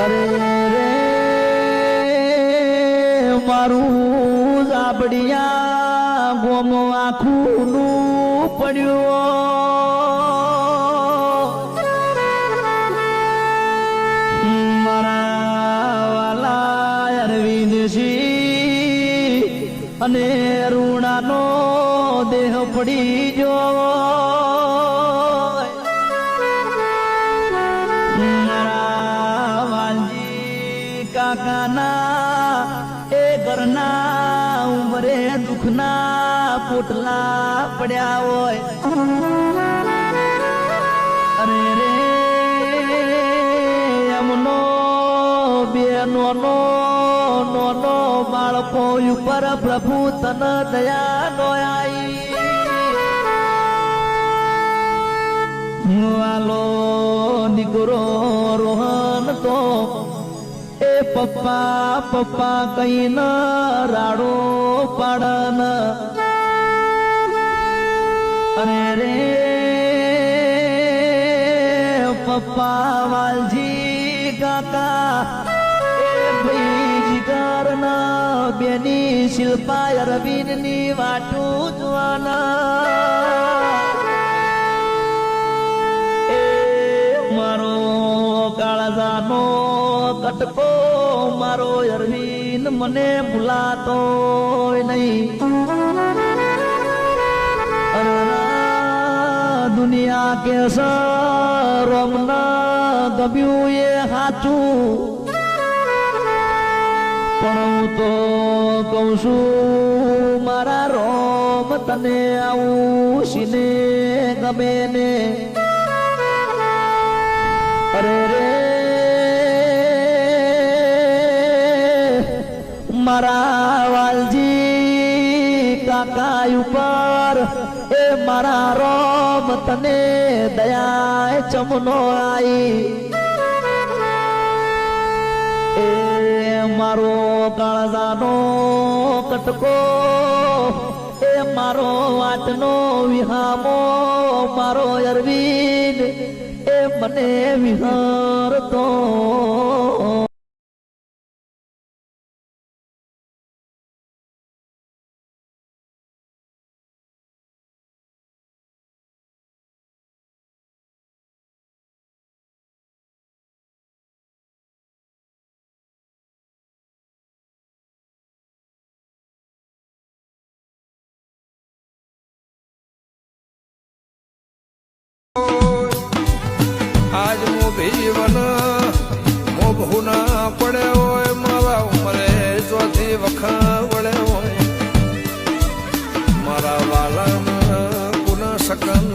અરે રે મારું જાબડિયા ગોમો આખું નું પડ્યું મારા વાલા અરવિંદસિંહ અને રૂણાનો દેહ પડી જો કાકાના એ ઘરના ઉમરે દુખના પોટલા પડ્યા હોય અરે રે એમનો બેનો નો બાળકો ઉપર પ્રભુ તન દયા નો આવી વાલો દીકરો રોહન તો એ પપ્પા પપ્પા કઈ ન રાડો પાડન અરે રે પપ્પા વાલજી કાકા એ ભાઈ જીગર ના બેની શિલ્પા અરવિંદ ની વાટું જોવાના એ મારો કાળજાનો કટકો મારો અરવિંદ મને ભૂલાતો નહીં દુનિયા કે રોમના ગમ્યું એ સાચું પણ હું તો કહું છું મારા રોમ તને આવું સીને ગમે ને અરે રે મારા વાલજી કાકા ઉપર એ મારા રોમ તને દયા ચમનો આઈ એ મારો કાળજાનો કટકો એ મારો વાટનો વિહામો મારો અરવિંદ એ મને વિહારતો આજ મો ભીવન મો ભૂના પડે હોય મારા ઉમરે ચોથી વખા વળે હોય મારા વાલા ગુના સકન